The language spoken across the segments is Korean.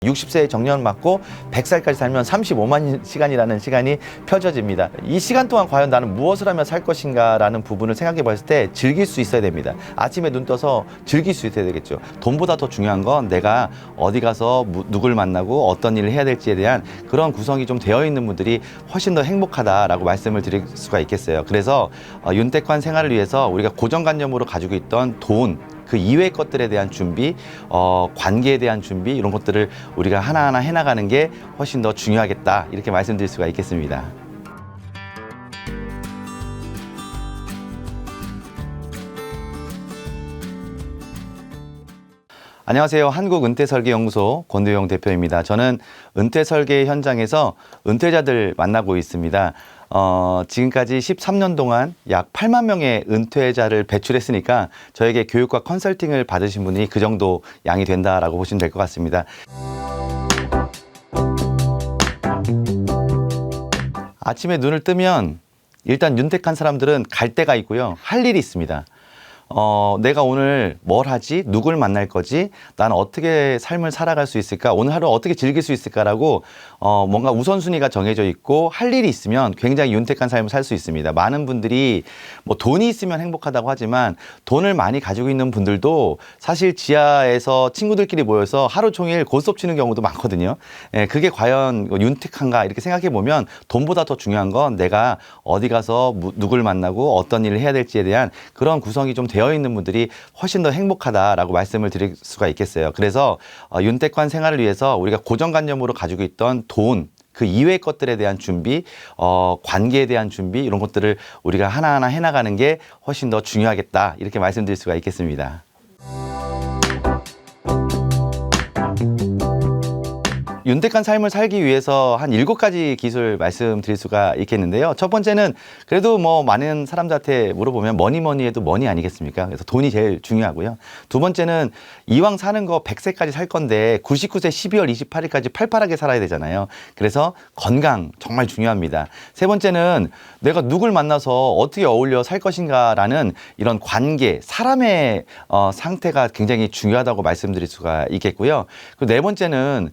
60세에 정년 맞고 100살까지 살면 35만 시간이라는 시간이 펴져집니다. 이 시간 동안 과연 나는 무엇을 하며 살 것인가 라는 부분을 생각해 봤을 때 즐길 수 있어야 됩니다. 아침에 눈 떠서 즐길 수 있어야 되겠죠. 돈보다 더 중요한 건 내가 어디 가서 누굴 만나고 어떤 일을 해야 될지에 대한 그런 구성이 좀 되어 있는 분들이 훨씬 더 행복하다라고 말씀을 드릴 수가 있겠어요. 그래서 윤택한 생활을 위해서 우리가 고정관념으로 가지고 있던 돈, 그 이외의 것들에 대한 준비, 관계에 대한 준비, 이런 것들을 우리가 하나하나 해나가는 게 훨씬 더 중요하겠다, 이렇게 말씀드릴 수가 있겠습니다. 안녕하세요. 한국은퇴설계연구소 권도영 대표입니다. 저는 은퇴설계 현장에서 은퇴자들 만나고 있습니다. 지금까지 13년 동안 약 8만 명의 은퇴자를 배출했으니까 저에게 교육과 컨설팅을 받으신 분이 그 정도 양이 된다라고 보시면 될 것 같습니다. 아침에 눈을 뜨면 일단 윤택한 사람들은 갈 데가 있고요. 할 일이 있습니다. 내가 오늘 뭘 하지? 누굴 만날 거지? 난 어떻게 삶을 살아갈 수 있을까? 오늘 하루 어떻게 즐길 수 있을까라고 뭔가 우선순위가 정해져 있고 할 일이 있으면 굉장히 윤택한 삶을 살 수 있습니다. 많은 분들이 뭐 돈이 있으면 행복하다고 하지만 돈을 많이 가지고 있는 분들도 사실 지하에서 친구들끼리 모여서 하루 종일 고스톱 치는 경우도 많거든요. 그게 과연 윤택한가 이렇게 생각해 보면 돈보다 더 중요한 건 내가 어디 가서 누굴 만나고 어떤 일을 해야 될지에 대한 그런 구성이 좀 되어 있는 분들이 훨씬 더 행복하다라고 말씀을 드릴 수가 있겠어요. 그래서 윤택한 생활을 위해서 우리가 고정관념으로 가지고 있던 돈, 그 이외의 것들에 대한 준비, 관계에 대한 준비, 이런 것들을 우리가 하나하나 해나가는 게 훨씬 더 중요하겠다, 이렇게 말씀드릴 수가 있겠습니다. 윤택한 삶을 살기 위해서 한 7가지 기술 말씀드릴 수가 있겠는데요. 첫 번째는 그래도 뭐 많은 사람들한테 물어보면 뭐니 해도 머니 아니겠습니까? 그래서 돈이 제일 중요하고요. 두 번째는 이왕 사는 거 100세까지 살 건데 99세 12월 28일까지 팔팔하게 살아야 되잖아요. 그래서 건강 정말 중요합니다. 세 번째는 내가 누굴 만나서 어떻게 어울려 살 것인가라는 이런 관계, 사람의 상태가 굉장히 중요하다고 말씀드릴 수가 있겠고요. 그리고 네 번째는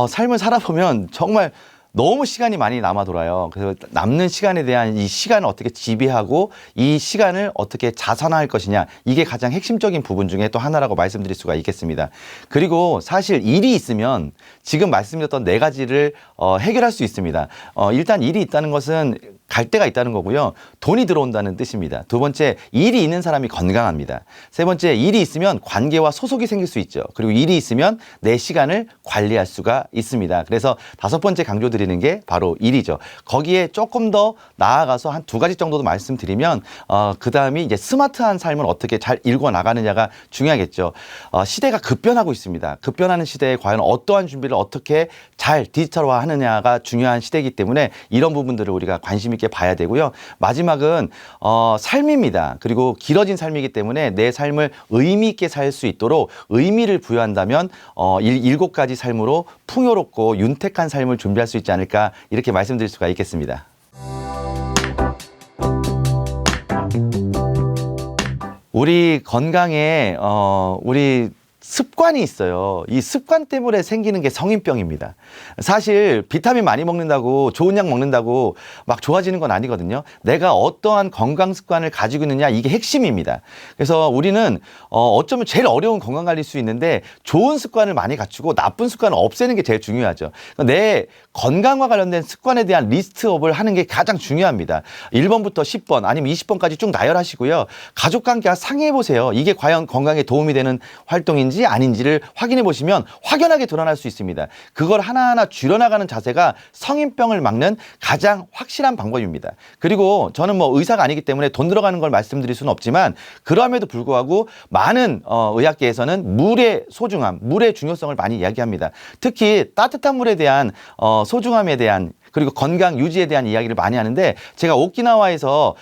삶을 살아보면 정말 너무 시간이 많이 남아 돌아요. 그래서 남는 시간에 대한 이 시간을 어떻게 지배하고 이 시간을 어떻게 자선할 것이냐, 이게 가장 핵심적인 부분 중에 또 하나라고 말씀드릴 수가 있겠습니다. 그리고 사실 일이 있으면 지금 말씀드렸던 4가지를 해결할 수 있습니다. 일단 일이 있다는 것은 갈 데가 있다는 거고요. 돈이 들어온다는 뜻입니다. 두 번째, 일이 있는 사람이 건강합니다. 세 번째, 일이 있으면 관계와 소속이 생길 수 있죠. 그리고 일이 있으면 내 시간을 관리할 수가 있습니다. 그래서 5번째 강조드리는 게 바로 일이죠. 거기에 조금 더 나아가서 한 2가지 정도도 말씀드리면 그 다음이 이제 스마트한 삶을 어떻게 잘 일궈 나가느냐가 중요하겠죠. 시대가 급변하고 있습니다. 급변하는 시대에 과연 어떠한 준비를 어떻게 잘 디지털화 하느냐가 중요한 시대이기 때문에 이런 부분들을 우리가 관심 있게 봐야 되고요. 마지막은 삶입니다. 그리고 길어진 삶이기 때문에 내 삶을 의미 있게 살 수 있도록 의미를 부여한다면 7가지 삶으로 풍요롭고 윤택한 삶을 준비할 수 있지 않을까, 이렇게 말씀드릴 수가 있겠습니다. 우리 건강에 우리 습관이 있어요. 이 습관 때문에 생기는 게 성인병입니다. 사실 비타민 많이 먹는다고, 좋은 약 먹는다고 막 좋아지는 건 아니거든요. 내가 어떠한 건강 습관을 가지고 있느냐, 이게 핵심입니다. 그래서 우리는 어쩌면 제일 어려운 건강 관리일 수 있는데 좋은 습관을 많이 갖추고 나쁜 습관을 없애는 게 제일 중요하죠. 내 건강과 관련된 습관에 대한 리스트업을 하는 게 가장 중요합니다. 1번부터 10번 아니면 20번까지 쭉 나열하시고요. 가족관계와 상의해 보세요. 이게 과연 건강에 도움이 되는 활동인지 아닌지를 확인해 보시면 확연하게 드러날 수 있습니다. 그걸 하나하나 줄여나가는 자세가 성인병을 막는 가장 확실한 방법입니다. 그리고 저는 뭐 의사가 아니기 때문에 돈 들어가는 걸 말씀드릴 수는 없지만, 그럼에도 불구하고 많은 의학계에서는 물의 소중함, 물의 중요성을 많이 이야기합니다. 특히 따뜻한 물에 대한 소중함에 대한 그리고 건강 유지에 대한 이야기를 많이 하는데 제가 오키나와에서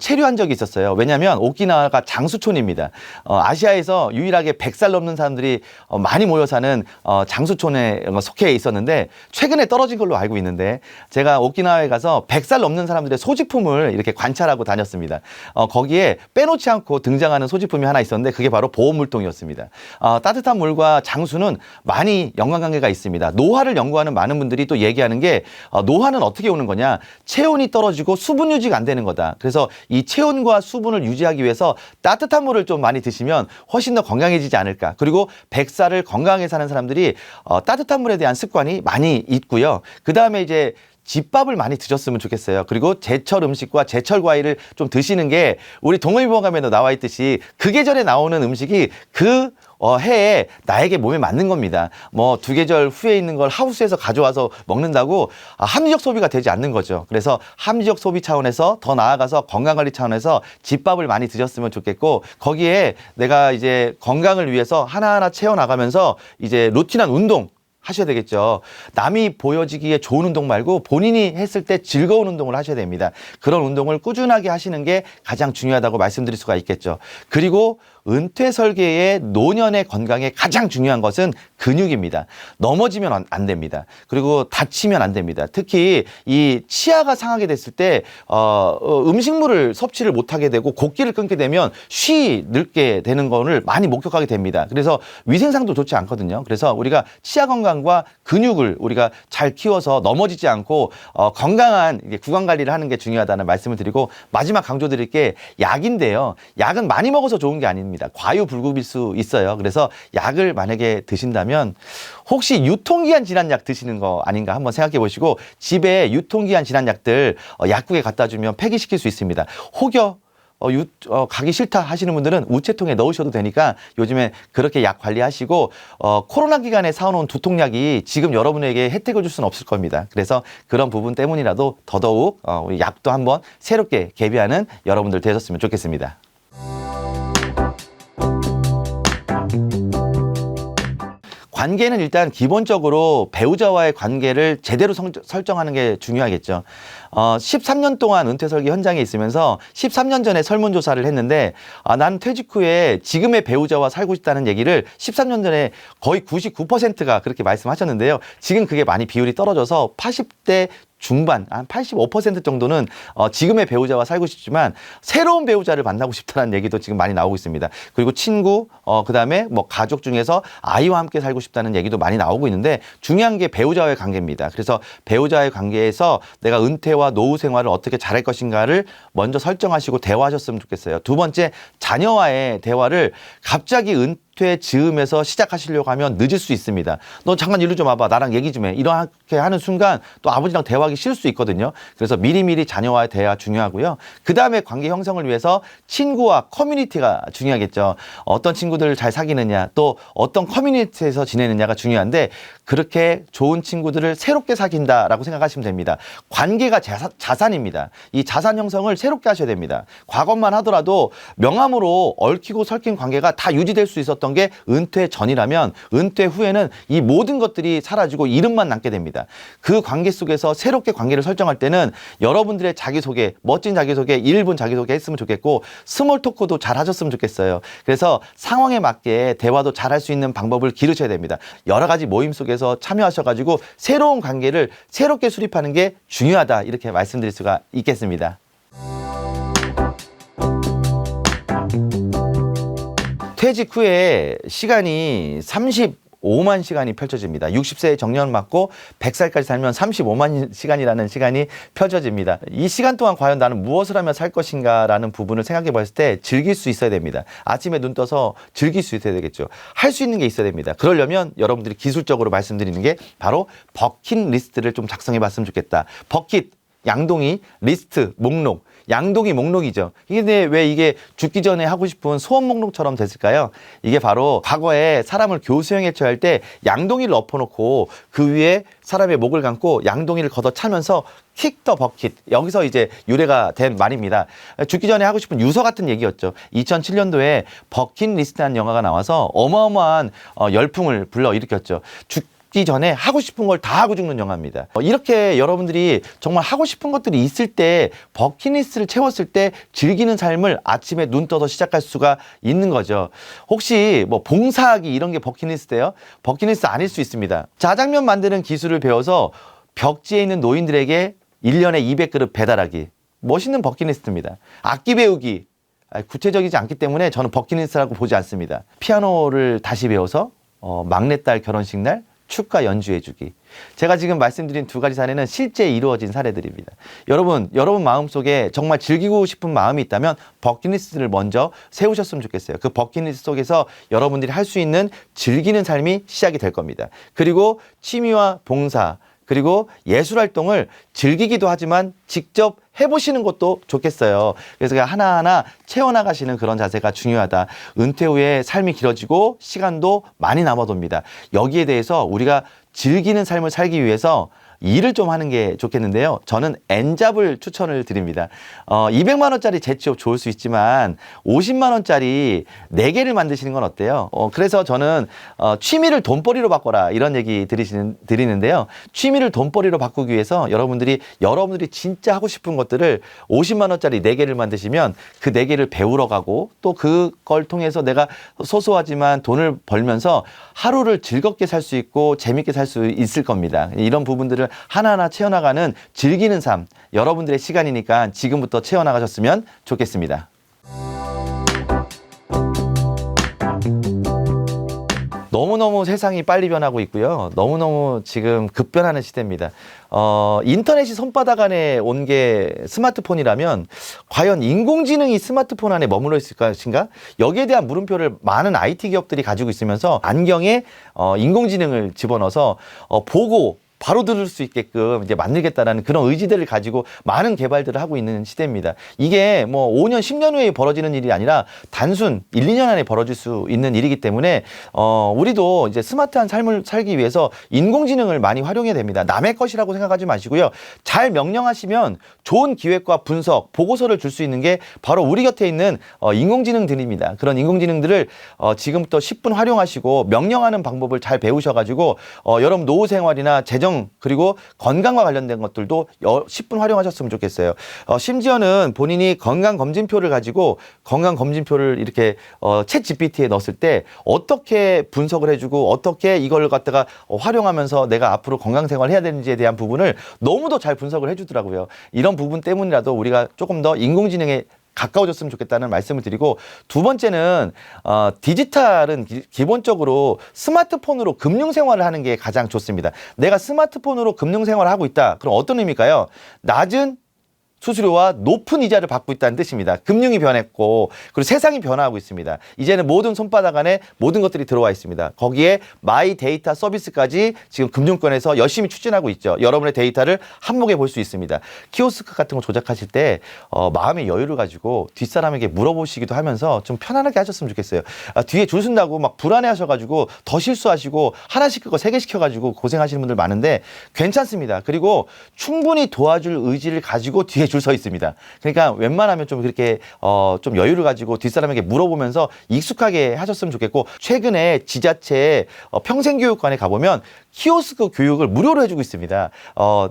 체류한 적이 있었어요. 왜냐하면 오키나와가 장수촌입니다. 아시아에서 유일하게 100살 넘는 사람들이 많이 모여 사는 장수촌에 속해 있었는데 최근에 떨어진 걸로 알고 있는데 제가 오키나와에 가서 100살 넘는 사람들의 소지품을 이렇게 관찰하고 다녔습니다. 거기에 빼놓지 않고 등장하는 소지품이 하나 있었는데 그게 바로 보온물통이었습니다. 따뜻한 물과 장수는 많이 연관관계가 있습니다. 노화를 연구하는 많은 분들이 또 얘기하는 게 노화는 어떻게 오는 거냐? 체온이 떨어지고 수분 유지가 안 되는 거다. 그래서 이 체온과 수분을 유지하기 위해서 따뜻한 물을 좀 많이 드시면 훨씬 더 건강해지지 않을까. 그리고 100살을 건강하게 사는 사람들이 따뜻한 물에 대한 습관이 많이 있고요. 그 다음에 이제 집밥을 많이 드셨으면 좋겠어요. 그리고 제철 음식과 제철 과일을 좀 드시는 게 우리 동의보감에도 나와 있듯이 그 계절에 나오는 음식이 그 해에 나에게 몸에 맞는 겁니다. 뭐 2계절 후에 있는 걸 하우스에서 가져와서 먹는다고 합리적 소비가 되지 않는 거죠. 그래서 합리적 소비 차원에서 더 나아가서 건강관리 차원에서 집밥을 많이 드셨으면 좋겠고 거기에 내가 이제 건강을 위해서 하나하나 채워나가면서 이제 루틴한 운동 하셔야 되겠죠. 남이 보여지기에 좋은 운동 말고 본인이 했을 때 즐거운 운동을 하셔야 됩니다. 그런 운동을 꾸준하게 하시는 게 가장 중요하다고 말씀드릴 수가 있겠죠. 그리고 은퇴 설계의 노년의 건강에 가장 중요한 것은 근육입니다. 넘어지면 안 됩니다. 그리고 다치면 안 됩니다. 특히 이 치아가 상하게 됐을 때 음식물을 섭취를 못하게 되고 곡기를 끊게 되면 쉬 늙게 되는 거를 많이 목격하게 됩니다. 그래서 위생상도 좋지 않거든요. 그래서 우리가 치아 건강과 근육을 우리가 잘 키워서 넘어지지 않고 건강한 구강 관리를 하는 게 중요하다는 말씀을 드리고 마지막 강조드릴 게 약인데요. 약은 많이 먹어서 좋은 게 아닙니다. 과유불급일 수 있어요. 그래서 약을 만약에 드신다면 혹시 유통기한 지난 약 드시는 거 아닌가 한번 생각해 보시고 집에 유통기한 지난 약들 약국에 갖다 주면 폐기시킬 수 있습니다. 혹여 가기 싫다 하시는 분들은 우체통에 넣으셔도 되니까 요즘에 그렇게 약 관리하시고 코로나 기간에 사놓은 두통약이 지금 여러분에게 혜택을 줄 수는 없을 겁니다. 그래서 그런 부분 때문이라도 더더욱 우리 약도 한번 새롭게 개비하는 여러분들 되셨으면 좋겠습니다. 관계는 일단 기본적으로 배우자와의 관계를 제대로 설정하는 게 중요하겠죠. 13년 동안 은퇴 설계 현장에 있으면서 13년 전에 설문조사를 했는데 난 퇴직 후에 지금의 배우자와 살고 싶다는 얘기를 13년 전에 거의 99%가 그렇게 말씀하셨는데요. 지금 그게 많이 비율이 떨어져서 80대 중반, 한 85% 정도는 지금의 배우자와 살고 싶지만 새로운 배우자를 만나고 싶다는 얘기도 지금 많이 나오고 있습니다. 그리고 친구, 그다음에 뭐 가족 중에서 아이와 함께 살고 싶다는 얘기도 많이 나오고 있는데 중요한 게 배우자와의 관계입니다. 그래서 배우자의 관계에서 내가 은퇴와 노후 생활을 어떻게 잘할 것인가를 먼저 설정하시고 대화하셨으면 좋겠어요. 두 번째, 자녀와의 대화를 갑자기 은퇴 즈음에서 시작하시려고 하면 늦을 수 있습니다. 너 잠깐 이리 좀 와봐. 나랑 얘기 좀 해. 이렇게 하는 순간 또 아버지랑 대화하기 싫을 수 있거든요. 그래서 미리미리 자녀와의 대화 중요하고요. 그 다음에 관계 형성을 위해서 친구와 커뮤니티가 중요하겠죠. 어떤 친구들을 잘 사귀느냐 또 어떤 커뮤니티에서 지내느냐가 중요한데 그렇게 좋은 친구들을 새롭게 사귄다라고 생각하시면 됩니다. 관계가 자산입니다. 이 자산 형성을 새롭게 하셔야 됩니다. 과거만 하더라도 명함으로 얽히고 설킨 관계가 다 유지될 수 있었던 게 은퇴 전이라면 은퇴 후에는 이 모든 것들이 사라지고 이름만 남게 됩니다. 그 관계 속에서 새롭게 관계를 설정할 때는 여러분들의 자기소개, 멋진 자기소개, 1분 자기소개 했으면 좋겠고 스몰 토크도 잘 하셨으면 좋겠어요. 그래서 상황에 맞게 대화도 잘 할 수 있는 방법을 기르셔야 됩니다. 여러 가지 모임 속에서 참여하셔가지고 새로운 관계를 새롭게 수립하는 게 중요하다 이렇게 말씀드릴 수가 있겠습니다. 퇴직 후에 시간이 35만 시간이 펼쳐집니다. 60세에 정년 맞고 100살까지 살면 35만 시간이라는 시간이 펼쳐집니다. 이 시간 동안 과연 나는 무엇을 하며 살 것인가라는 부분을 생각해 봤을 때 즐길 수 있어야 됩니다. 아침에 눈 떠서 즐길 수 있어야 되겠죠. 할 수 있는 게 있어야 됩니다. 그러려면 여러분들이 기술적으로 말씀드리는 게 바로 버킷리스트를 좀 작성해 봤으면 좋겠다. 버킷, 양동이, 리스트, 목록. 양동이 목록이죠. 이게 왜 이게 죽기 전에 하고 싶은 소원 목록처럼 됐을까요? 이게 바로 과거에 사람을 교수형에 처할 때 양동이를 엎어놓고 그 위에 사람의 목을 감고 양동이를 걷어차면서 킥 더 버킷. 여기서 이제 유래가 된 말입니다. 죽기 전에 하고 싶은 유서 같은 얘기였죠. 2007년도에 버킷리스트라는 영화가 나와서 어마어마한 열풍을 불러일으켰죠. 죽기 전에 하고 싶은 걸 다 하고 죽는 영화입니다. 이렇게 여러분들이 정말 하고 싶은 것들이 있을 때 버킷리스트를 채웠을 때 즐기는 삶을 아침에 눈 떠서 시작할 수가 있는 거죠. 혹시 뭐 봉사하기 이런 게 버킷리스트예요? 버킷리스트 아닐 수 있습니다. 짜장면 만드는 기술을 배워서 벽지에 있는 노인들에게 1년에 200그릇 배달하기. 멋있는 버킷리스트입니다. 악기 배우기. 구체적이지 않기 때문에 저는 버킷리스트라고 보지 않습니다. 피아노를 다시 배워서 막내딸 결혼식 날 축가 연주해주기. 제가 지금 말씀드린 두 가지 사례는 실제 이루어진 사례들입니다. 여러분 마음속에 정말 즐기고 싶은 마음이 있다면 버킷리스트를 먼저 세우셨으면 좋겠어요. 그 버킷리스트 속에서 여러분들이 할 수 있는 즐기는 삶이 시작이 될 겁니다. 그리고 취미와 봉사, 그리고 예술활동을 즐기기도 하지만 직접 해보시는 것도 좋겠어요. 그래서 하나하나 채워나가시는 그런 자세가 중요하다. 은퇴 후에 삶이 길어지고 시간도 많이 남아돕니다. 여기에 대해서 우리가 즐기는 삶을 살기 위해서 일을 좀 하는 게 좋겠는데요. 저는 N잡을 추천을 드립니다. 200만 원짜리 재취업 좋을 수 있지만 50만 원짜리 4개를 만드시는 건 어때요? 그래서 저는 취미를 돈벌이로 바꿔라 이런 얘기 드리는데요. 취미를 돈벌이로 바꾸기 위해서 여러분들이 진짜 하고 싶은 것들을 50만 원짜리 4개를 만드시면 그 4개를 배우러 가고 또 그걸 통해서 내가 소소하지만 돈을 벌면서 하루를 즐겁게 살 수 있고 재밌게 살 수 있을 겁니다. 이런 부분들을 하나하나 채워나가는 즐기는 삶, 여러분들의 시간이니까 지금부터 채워나가셨으면 좋겠습니다. 너무너무 세상이 빨리 변하고 있고요. 너무너무 지금 급변하는 시대입니다. 인터넷이 손바닥 안에 온 게 스마트폰이라면 과연 인공지능이 스마트폰 안에 머물러 있을 것인가? 여기에 대한 물음표를 많은 IT 기업들이 가지고 있으면서 안경에 인공지능을 집어넣어서 보고 바로 들을 수 있게끔 이제 만들겠다라는 그런 의지들을 가지고 많은 개발들을 하고 있는 시대입니다. 이게 뭐 5년, 10년 후에 벌어지는 일이 아니라 단순 1, 2년 안에 벌어질 수 있는 일이기 때문에 우리도 이제 스마트한 삶을 살기 위해서 인공지능을 많이 활용해야 됩니다. 남의 것이라고 생각하지 마시고요. 잘 명령하시면 좋은 기획과 분석, 보고서를 줄 수 있는 게 바로 우리 곁에 있는 인공지능들입니다. 그런 인공지능들을 지금부터 10분 활용하시고 명령하는 방법을 잘 배우셔가지고 여러분 노후 생활이나 재정 그리고 건강과 관련된 것들도 10분 활용하셨으면 좋겠어요. 심지어는 본인이 건강검진표를 가지고 건강검진표를 이렇게 챗 GPT에 넣었을 때 어떻게 분석을 해주고 어떻게 이걸 갖다가 활용하면서 내가 앞으로 건강생활을 해야 되는지에 대한 부분을 너무도 잘 분석을 해주더라고요. 이런 부분 때문이라도 우리가 조금 더 인공지능에 가까워졌으면 좋겠다는 말씀을 드리고, 두 번째는 디지털은 기본적으로 스마트폰으로 금융생활을 하는 게 가장 좋습니다. 내가 스마트폰으로 금융생활을 하고 있다. 그럼 어떤 의미일까요? 낮은 수수료와 높은 이자를 받고 있다는 뜻입니다. 금융이 변했고 그리고 세상이 변화하고 있습니다. 이제는 모든 손바닥 안에 모든 것들이 들어와 있습니다. 거기에 마이 데이터 서비스까지 지금 금융권에서 열심히 추진하고 있죠. 여러분의 데이터를 한목에 볼 수 있습니다. 키오스크 같은 거 조작하실 때 마음의 여유를 가지고 뒷사람에게 물어보시기도 하면서 좀 편안하게 하셨으면 좋겠어요. 뒤에 줄 쓴다고 막 불안해 하셔가지고 더 실수하시고 하나씩 그거 3개 시켜가지고 고생하시는 분들 많은데 괜찮습니다. 그리고 충분히 도와줄 의지를 가지고 뒤에 줄 서 있습니다. 그러니까 웬만하면 좀 그렇게 좀 여유를 가지고 뒷사람에게 물어보면서 익숙하게 하셨으면 좋겠고, 최근에 지자체 평생교육관에 가보면 키오스크 교육을 무료로 해주고 있습니다.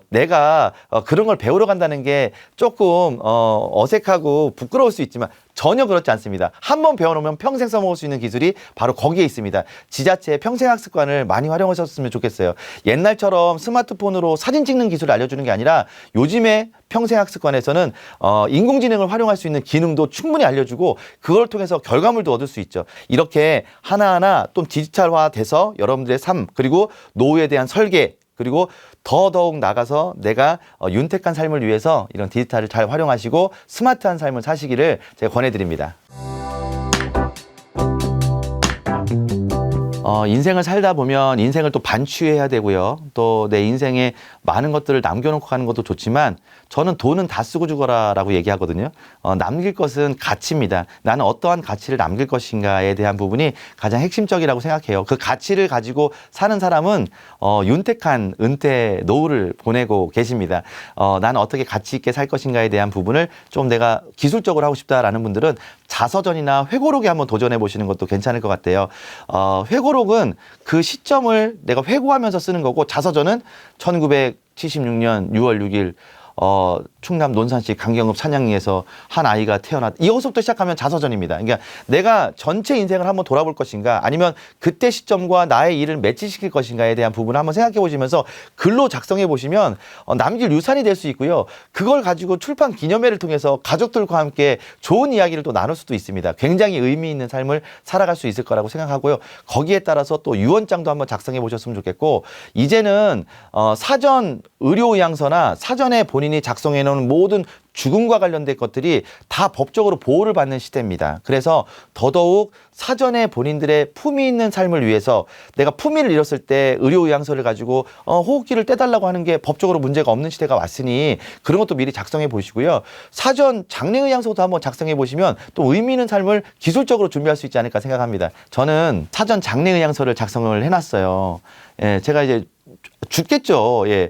내가 그런 걸 배우러 간다는 게 조금 어색하고 부끄러울 수 있지만 전혀 그렇지 않습니다. 한번 배워놓으면 평생 써먹을 수 있는 기술이 바로 거기에 있습니다. 지자체 평생학습관을 많이 활용하셨으면 좋겠어요. 옛날처럼 스마트폰으로 사진 찍는 기술을 알려주는 게 아니라 요즘에 평생학습관에서는 인공지능을 활용할 수 있는 기능도 충분히 알려주고 그걸 통해서 결과물도 얻을 수 있죠. 이렇게 하나하나 좀 디지털화돼서 여러분들의 삶, 그리고 노후에 대한 설계, 그리고 더더욱 나가서 내가 윤택한 삶을 위해서 이런 디지털을 잘 활용하시고 스마트한 삶을 사시기를 제가 권해드립니다. 인생을 살다 보면 인생을 또 반추해야 되고요. 또 내 인생에 많은 것들을 남겨놓고 가는 것도 좋지만 저는 돈은 다 쓰고 죽어라라고 얘기하거든요. 남길 것은 가치입니다. 나는 어떠한 가치를 남길 것인가에 대한 부분이 가장 핵심적이라고 생각해요. 그 가치를 가지고 사는 사람은 윤택한 은퇴 노후를 보내고 계십니다. 나는 어떻게 가치 있게 살 것인가에 대한 부분을 좀 내가 기술적으로 하고 싶다라는 분들은 자서전이나 회고록에 한번 도전해 보시는 것도 괜찮을 것 같아요. 회고록은 그 시점을 내가 회고하면서 쓰는 거고, 자서전은 1976년 6월 6일 충남 논산시 강경읍 산양리에서 한 아이가 태어났. 이것부터 시작하면 자서전입니다. 그러니까 내가 전체 인생을 한번 돌아볼 것인가, 아니면 그때 시점과 나의 일을 매치시킬 것인가에 대한 부분을 한번 생각해 보시면서 글로 작성해 보시면 남길 유산이 될 수 있고요. 그걸 가지고 출판 기념회를 통해서 가족들과 함께 좋은 이야기를 또 나눌 수도 있습니다. 굉장히 의미 있는 삶을 살아갈 수 있을 거라고 생각하고요. 거기에 따라서 또 유언장도 한번 작성해 보셨으면 좋겠고, 이제는 사전 의료의향서나 사전에 본인이 작성해 놓은 모든 죽음과 관련된 것들이 다 법적으로 보호를 받는 시대입니다. 그래서 더더욱 사전에 본인들의 품위 있는 삶을 위해서, 내가 품위를 잃었을 때 의료의향서를 가지고 호흡기를 떼달라고 하는 게 법적으로 문제가 없는 시대가 왔으니 그런 것도 미리 작성해 보시고요. 사전 장례의향서도 한번 작성해 보시면 또 의미 있는 삶을 기술적으로 준비할 수 있지 않을까 생각합니다. 저는 사전 장례의향서를 작성을 해놨어요. 예, 제가 이제 죽겠죠. 예.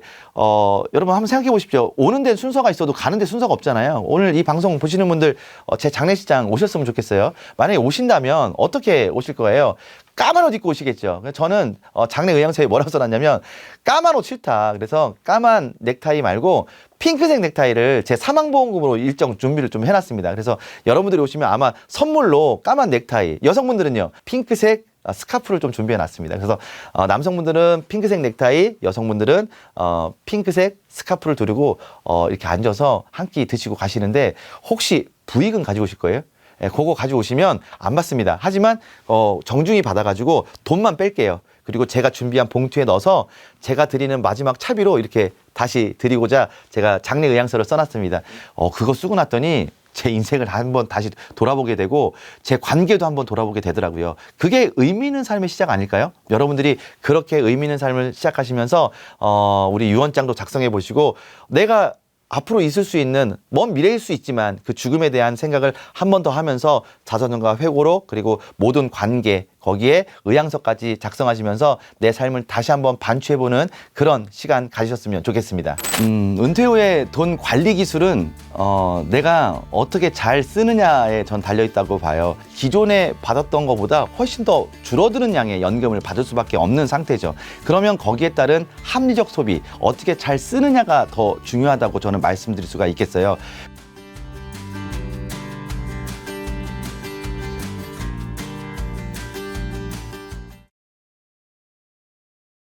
여러분 한번 생각해 보십시오. 오는 데는 순서가 있어도 가는 데 순서가 없잖아요. 오늘 이 방송 보시는 분들 제 장례식장 오셨으면 좋겠어요. 만약에 오신다면 어떻게 오실 거예요? 까만 옷 입고 오시겠죠. 저는 장례의향서에 뭐라고 써놨냐면 까만 옷 싫다. 그래서 까만 넥타이 말고 핑크색 넥타이를 제 사망보험금으로 일정 준비를 좀 해놨습니다. 그래서 여러분들이 오시면 아마 선물로 까만 넥타이, 여성분들은요 핑크색 스카프를 좀 준비해 놨습니다. 그래서 남성분들은 핑크색 넥타이, 여성분들은 핑크색 스카프를 두르고 이렇게 앉아서 한 끼 드시고 가시는데, 혹시 부익은 가지고 오실 거예요? 예, 그거 가지고 오시면 안 받습니다. 하지만 정중히 받아가지고 돈만 뺄게요. 그리고 제가 준비한 봉투에 넣어서 제가 드리는 마지막 차비로 이렇게 다시 드리고자 제가 장례의향서를 써놨습니다. 그거 쓰고 났더니 제 인생을 한번 다시 돌아보게 되고 제 관계도 한번 돌아보게 되더라고요. 그게 의미 있는 삶의 시작 아닐까요? 여러분들이 그렇게 의미 있는 삶을 시작하시면서 우리 유언장도 작성해 보시고, 내가 앞으로 있을 수 있는 먼 미래일 수 있지만 그 죽음에 대한 생각을 한 번 더 하면서 자서전과 회고록, 그리고 모든 관계, 거기에 의향서까지 작성하시면서 내 삶을 다시 한번 반추해보는 그런 시간 가지셨으면 좋겠습니다. 은퇴 후에 돈 관리 기술은 내가 어떻게 잘 쓰느냐에 전 달려있다고 봐요. 기존에 받았던 것보다 훨씬 더 줄어드는 양의 연금을 받을 수밖에 없는 상태죠. 그러면 거기에 따른 합리적 소비, 어떻게 잘 쓰느냐가 더 중요하다고 저는 말씀드릴 수가 있겠어요.